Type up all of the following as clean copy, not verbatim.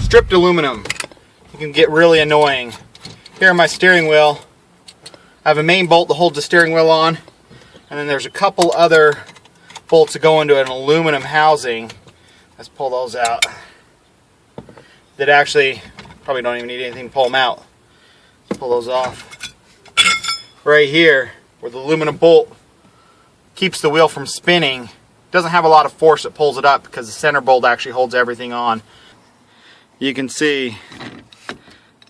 stripped aluminum. It can get really annoying. Here on my steering wheel, I have a main bolt that holds the steering wheel on, and then there's a couple other bolts that go into an aluminum housing. Let's pull those out. That actually probably don't even need anything to pull them out. Let's pull those off. Right here, where the aluminum bolt keeps the wheel from spinning, doesn't have a lot of force that pulls it up because the center bolt actually holds everything on. You can see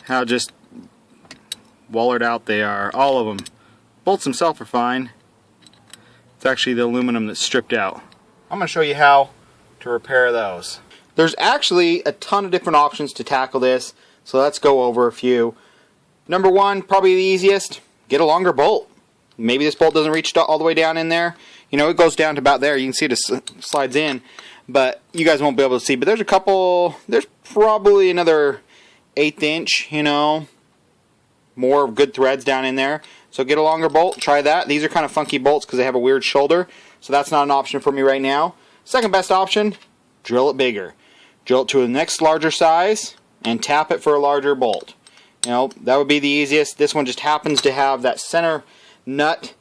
how just wallered out they are, all of them. Bolts themselves are fine. It's actually the aluminum that's stripped out. I'm going to show you how to repair those. There's actually a ton of different options to tackle this, so let's go over a few. Number one, probably the easiest, get a longer bolt. Maybe this bolt doesn't reach all the way down in there. You know, it goes down to about there. You can see it slides in, but you guys won't be able to see. But there's a couple, there's probably another 1/8 inch, you know, more good threads down in there. So get a longer bolt, try that. These are kind of funky bolts because they have a weird shoulder, so that's not an option for me right now. Second best option, drill it bigger. Drill it to the next larger size and tap it for a larger bolt. You know, that would be the easiest. This one just happens to have that center nut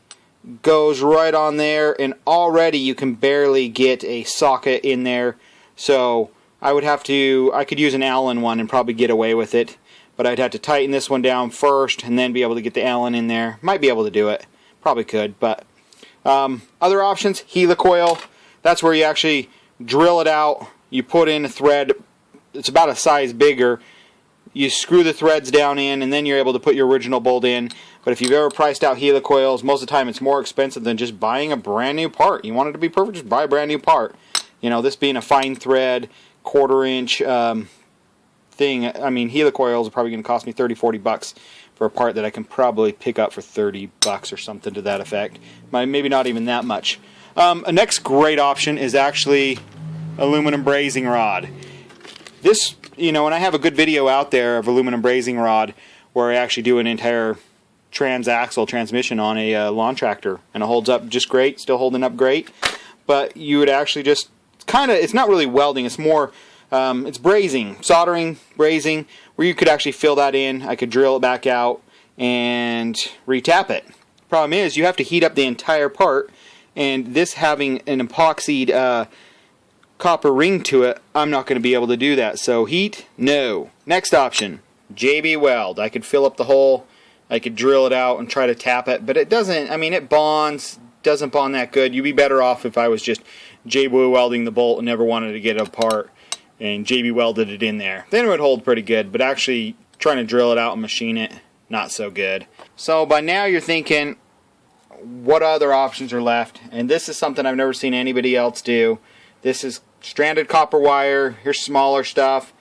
goes right on there, and already you can barely get a socket in there. So I could use an Allen one and probably get away with it, but I'd have to tighten this one down first and then be able to get the Allen in there. Might be able to do it, probably could, but other options, helicoil. That's where you actually drill it out, you put in a thread, it's about a size bigger, you screw the threads down in, and then you're able to put your original bolt in. But if you've ever priced out helicoils, most of the time it's more expensive than just buying a brand new part. You want it to be perfect, just buy a brand new part. You know, this being a fine thread, 1/4 inch thing, I mean, helicoils are probably going to cost me $30-40 for a part that I can probably pick up for $30 or something to that effect. Maybe not even that much. A next great option is actually aluminum brazing rod. This, you know, and I have a good video out there of aluminum brazing rod where I actually do an entire transaxle transmission on a lawn tractor, and it holds up just great, still holding up great. But you would actually just kind of, it's not really welding, it's more, it's brazing, soldering, brazing, where you could actually fill that in. I could drill it back out and retap it. Problem is, you have to heat up the entire part, and this having an epoxied copper ring to it, I'm not going to be able to do that. So heat, no. Next option, JB weld. I could fill up the hole, I could drill it out and try to tap it, but it doesn't, I mean, it bonds, doesn't bond that good. You'd be better off if I was just JB welding the bolt and never wanted to get it apart and JB welded it in there. Then it would hold pretty good, but actually trying to drill it out and machine it, not so good. So by now you're thinking, what other options are left? And this is something I've never seen anybody else do. This is stranded copper wire. Here's smaller stuff.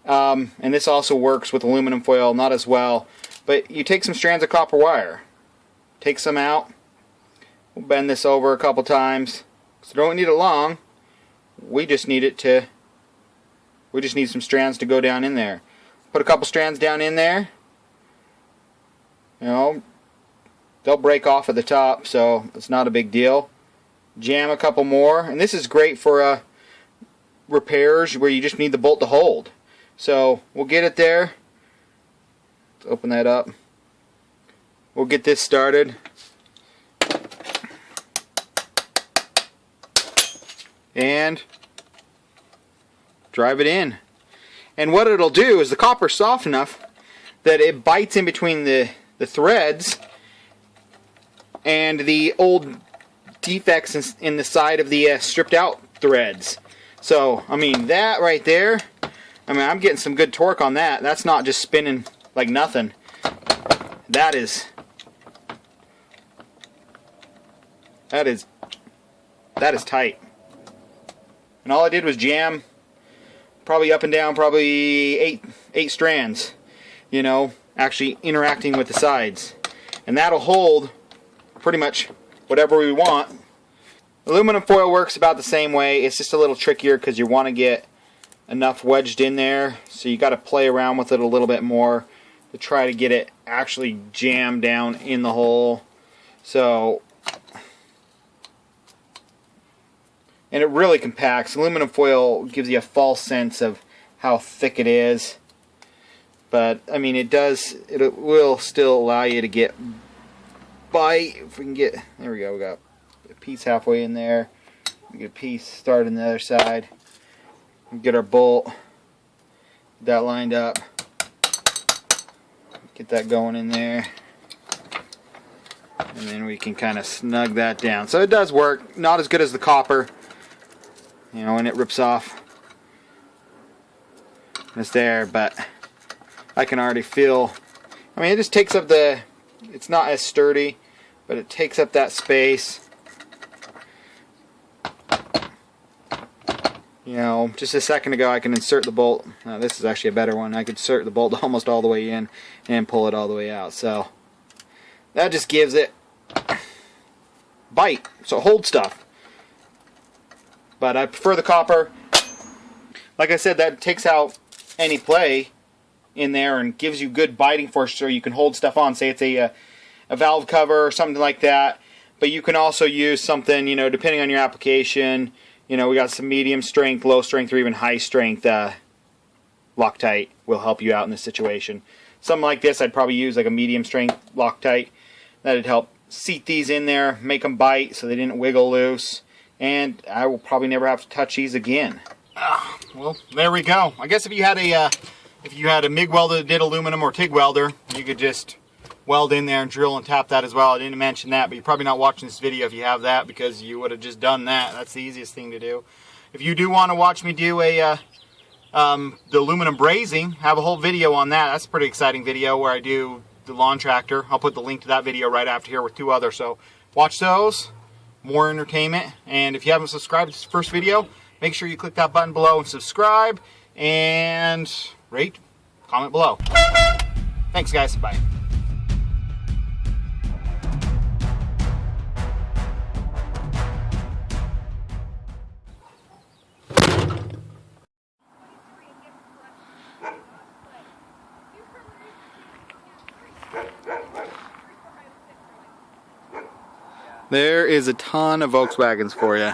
And this also works with aluminum foil, not as well. But you take some strands of copper wire, take some out, we'll bend this over a couple times. So don't need it long. We just need some strands to go down in there. Put a couple strands down in there. You know, they'll break off at the top, so it's not a big deal. Jam a couple more, and this is great for repairs where you just need the bolt to hold. So we'll get it there. Let's open that up. We'll get this started. And drive it in. And what it'll do is the copper's soft enough that it bites in between the threads and the old defects in the side of the stripped out threads. So, I mean, that right there, I mean, I'm getting some good torque on that. That's not just spinning like nothing. That is tight. And all I did was jam probably up and down, probably eight strands, you know, actually interacting with the sides. And that'll hold pretty much whatever we want. Aluminum foil works about the same way. It's just a little trickier because you want to get enough wedged in there, so you got to play around with it a little bit more to try to get it actually jammed down in the hole. So, and it really compacts. Aluminum foil gives you a false sense of how thick it is. But I mean, it will still allow you to get bite. If we can get, there we go, we got a piece halfway in there. We get a piece started on the other side. We get our bolt, get that lined up. Get that going in there. And then we can kind of snug that down. So it does work. Not as good as the copper, you know, when it rips off. It's there, but I can already feel, I mean, it just takes up the, it's not as sturdy, but it takes up that space. You know, just a second ago I can insert the bolt. This is actually a better one. I could insert the bolt almost all the way in and pull it all the way out. So that just gives it bite, so hold stuff. But I prefer the copper. Like I said, that takes out any play in there and gives you good biting force so you can hold stuff on. Say it's a valve cover or something like that. But you can also use something, you know, depending on your application. You know, we got some medium strength, low strength, or even high strength Loctite will help you out in this situation. Something like this, I'd probably use like a medium strength Loctite. That'd help seat these in there, make them bite so they didn't wiggle loose. And I will probably never have to touch these again. Well, there we go. I guess if you had a MIG welder that did aluminum or TIG welder, you could just weld in there and drill and tap that as well. I didn't mention that, but you're probably not watching this video if you have that, because you would have just done that. That's the easiest thing to do. If you do want to watch me do the aluminum brazing, have a whole video on that. That's a pretty exciting video where I do the lawn tractor. I'll put the link to that video right after here with 2 others. So watch those. More entertainment. And if you haven't subscribed to this first video, make sure you click that button below and subscribe, and rate, comment below. Thanks guys, bye. There is a ton of Volkswagens for you.